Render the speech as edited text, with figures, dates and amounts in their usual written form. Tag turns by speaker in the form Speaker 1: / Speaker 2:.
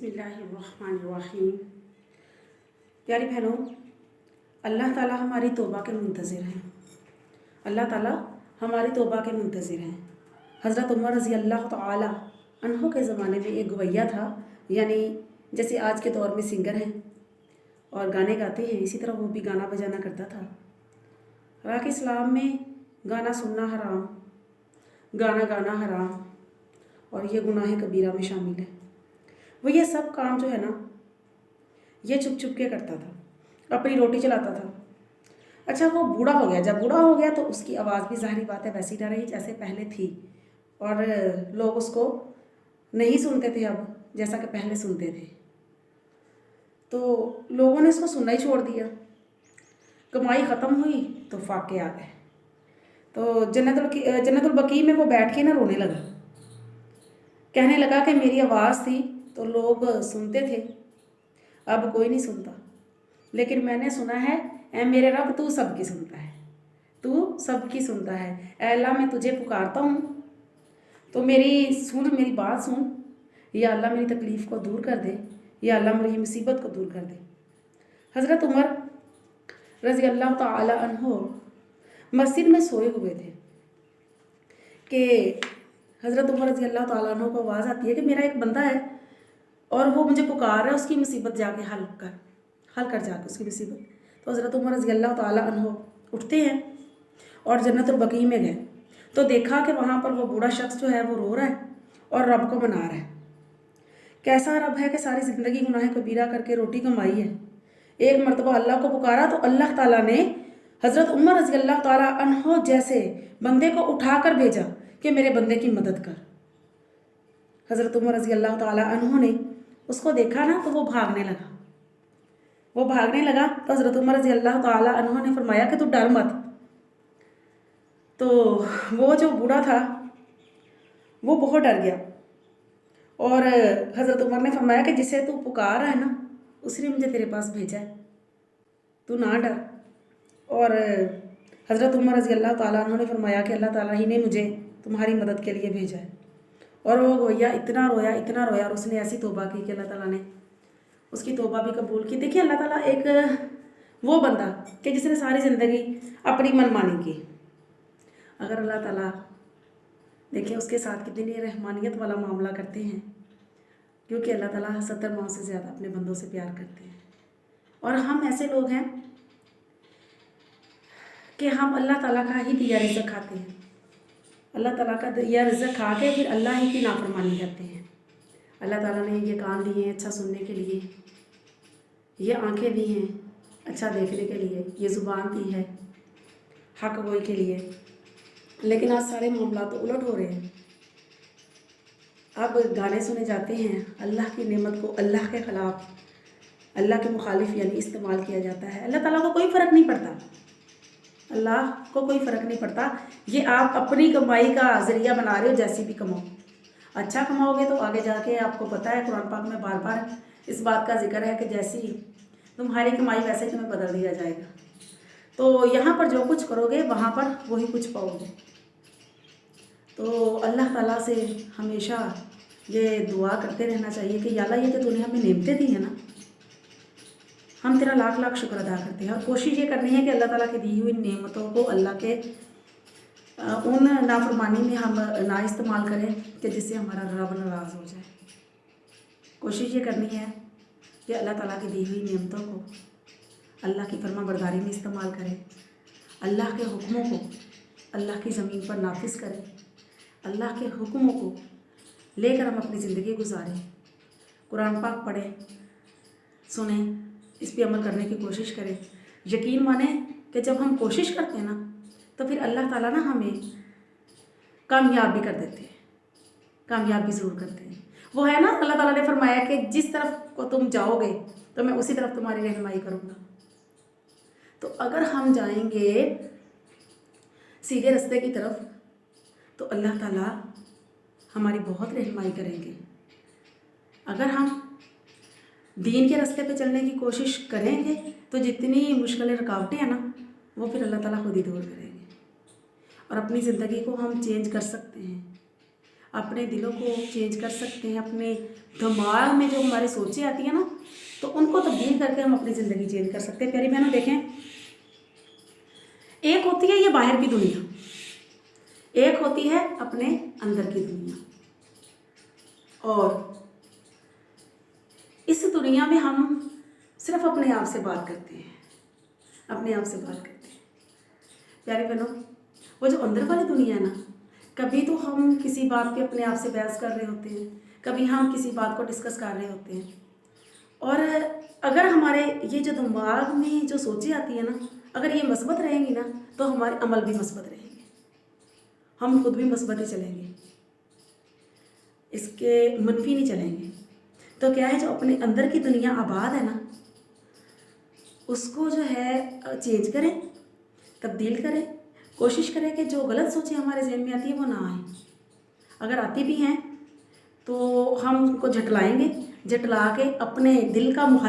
Speaker 1: बिस्मिल्लाहिर्रहमानिर्रहीम। प्यारी बहनों, अल्लाह ताला हमारी तौबा के मुंतज़िर हैं। अल्लाह ताला हमारी तौबा के मुंतज़िर हैं। हज़रत उमर रज़ी अल्लाह ताला अन्हो के ज़माने में एक गवैया था, यानी जैसे आज के दौर में सिंगर हैं और गाने गाते हैं, इसी तरह वो भी गाना बजाना करता था। राह इस्लाम में गाना सुनना हराम, गाना गाना हराम और ये गुनाह कबीरा में शामिल है। वो ये सब काम जो है ना, ये छुप छुप के करता था, अपनी रोटी चलाता था। अच्छा, वो बूढ़ा हो गया। जब बूढ़ा हो गया तो उसकी आवाज़ भी ज़ाहिरी बात है वैसी ना रही जैसे पहले थी, और लोग उसको नहीं सुनते थे अब जैसा कि पहले सुनते थे। तो लोगों ने इसको सुनना ही छोड़ दिया। कमाई ख़त्म हुई तो फाके आ गए। तो जन्नतुल बकी में वो बैठ के ना रोने लगा, कहने लगा कि मेरी आवाज़ थी तो लोग सुनते थे, अब कोई नहीं सुनता, लेकिन मैंने सुना है ऐ मेरे रब, तू सबकी सुनता है, तू सबकी सुनता है। ऐ अल्लाह, मैं तुझे पुकारता हूँ तो मेरी बात सुन। या अल्लाह मेरी तकलीफ़ को दूर कर दे, या अल्लाह मेरी मुसीबत को दूर कर दे। हज़रत उमर रज़ी अल्लाह ताला अन्हो मस्जिद में सोए हुए थे कि हज़रत उमर रज़ी अल्लाह ताला अन्हो को आवाज़ आती है कि मेरा एक बंदा है और वो मुझे पुकार रहा है, उसकी मुसीबत जाके हल कर जाके उसकी मुसीबत। तो हज़रत उमर रज़ी अल्लाह ताला अन्हो उठते हैं और जन्नतुल बकी में गए तो देखा कि वहाँ पर वो बूढ़ा शख्स जो है वो रो रहा है और रब को मना रहा है। कैसा रब है कि सारी ज़िंदगी गुनाह कबीरा करके रोटी कमाई है। एक मरतबा अल्लाह को पुकारा तो अल्लाह ताला ने हज़रत उमर रज़ी अल्लाह ताला अन्हो जैसे बंदे को उठा कर भेजा कि मेरे बंदे की मदद कर। हज़रत उमर रज़ी अल्लाह ताला अन्हो ने उसको देखा ना तो वो भागने लगा तो हज़रत उमर रज़ी अल्लाह ताला अन्हो ने फरमाया कि तू डर मत। तो वो जो बूढ़ा था वो बहुत डर गया और हज़रत उमर ने फरमाया कि जिसे तू पुकार रहा है ना, उसने मुझे तेरे पास भेजा है, तू ना डर। और हज़रत उमर रज़ी अल्लाह ताला अन्हो ने फरमाया कि अल्लाह ताला ही ने मुझे तुम्हारी मदद के लिए भेजा है। और वो गवैया इतना रोया और उसने ऐसी तौबा की कि अल्लाह ताला ने उसकी तौबा भी कबूल की। देखिए, अल्लाह ताला एक वो बंदा कि जिसने सारी ज़िंदगी अपनी मनमानी की, अगर अल्लाह ताला देखिए उसके साथ कितनी रहमानियत वाला मामला करते हैं, क्योंकि अल्लाह ताला 70 माह से ज़्यादा अपने बंदों से प्यार करते हैं। और हम ऐसे लोग हैं कि हम अल्लाह ताला का ही दिया रिज़्क़ खाते हैं, अल्लाह ताला का दिया रिज़्क़ खा के फिर अल्लाह ही की नाफरमानी करते हैं। अल्लाह ताला ने ये कान दिए हैं अच्छा सुनने के लिए, ये आंखें दी हैं अच्छा देखने के लिए, ये ज़ुबान दी है हक गोई के लिए, लेकिन आज सारे मामला तो उलट हो रहे हैं। अब गाने सुने जाते हैं, अल्लाह की नेमत को अल्लाह के ख़िलाफ़, अल्लाह के मुखालिफ यानी इस्तेमाल किया जाता है। अल्लाह ताला को कोई फ़र्क नहीं पड़ता, अल्लाह को कोई फ़र्क नहीं पड़ता। ये आप अपनी कमाई का ज़रिया बना रहे हो, जैसी भी कमाओ। अच्छा कमाओगे तो आगे जाके आपको पता है कुरान पाक में बार बार इस बात का जिक्र है कि जैसी तुम्हारी कमाई वैसे ही तुम्हें बदल दिया जाएगा। तो यहाँ पर जो कुछ करोगे वहाँ पर वही कुछ पाओगे। तो अल्लाह ताला से हमेशा ये दुआ करते रहना चाहिए कि या अल्लाह, ये तो तूने हमें नेमतें दी हैं ना, हम तेरा लाख लाख शुक्र अदा करते हैं। और कोशिश ये करनी है कि अल्लाह ताला की दी हुई नेमतों को अल्लाह के उन नाफरमानी में हम ना इस्तेमाल करें कि जिससे हमारा रब नाराज़ हो जाए। कोशिश ये करनी है कि अल्लाह ताला की दी हुई नेमतों को अल्लाह की फर्माबरदारी में इस्तेमाल करें, अल्लाह के हुक्मों को अल्लाह की ज़मीन पर नाफिज करें, अल्लाह के हुक्मों को लेकर हम अपनी ज़िंदगी गुजारें, कुरान पाक पढ़ें, सुनें, इस पर अमल करने की कोशिश करें। यकीन माने कि जब हम कोशिश करते हैं ना तो फिर अल्लाह ताला ना हमें कामयाब भी कर देते हैं, कामयाब भी ज़रूर करते हैं। वो है ना, अल्लाह ताला ने फरमाया कि जिस तरफ को तुम जाओगे तो मैं उसी तरफ तुम्हारी रहनुमाई करूँगा। तो अगर हम जाएंगे सीधे रास्ते की तरफ तो अल्लाह ताला हमारी बहुत रहनुमाई करेंगे। अगर हम दीन के रास्ते पे चलने की कोशिश करेंगे तो जितनी मुश्किलें रुकावटें हैं ना, वो फिर अल्लाह ताला खुद ही दूर करेंगे और अपनी ज़िंदगी को हम चेंज कर सकते हैं। اپنے دلوں کو چینج کر سکتے ہیں. اپنے دماغ میں جو ہماری سوچیں آتی ہیں نا تو ان کو تبدیل کر کے ہم اپنی زندگی چینج کر سکتے ہیں. پیاری بہنوں دیکھیں، ایک ہوتی ہے یہ باہر کی دنیا، ایک ہوتی ہے اپنے اندر کی دنیا. اور اس دنیا میں ہم صرف اپنے آپ سے بات کرتے ہیں، اپنے آپ سے بات کرتے ہیں. پیاری بہنوں، وہ جو اندر والی دنیا ہے نا، کبھی تو ہم کسی بات پہ اپنے آپ سے بحث کر رہے ہوتے ہیں، کبھی ہم کسی بات کو ڈسکس کر رہے ہوتے ہیں. اور اگر ہمارے یہ جو دماغ میں جو سوچیں آتی ہیں نا، اگر یہ مثبت رہیں گی نا تو ہمارے عمل بھی مثبت رہیں گے، ہم خود بھی مثبت ہی چلیں گے، اس کے منفی نہیں چلیں گے. تو کیا ہے، جو اپنے اندر کی دنیا آباد ہے نا، اس کو جو ہے چینج کریں، تبدیل کریں. کوشش کریں کہ جو غلط سوچیں ہمارے ذہن میں آتی ہیں وہ نہ آئیں. اگر آتی بھی ہیں تو ہم ان کو جھٹلائیں گے، جھٹلا کے اپنے دل کا محل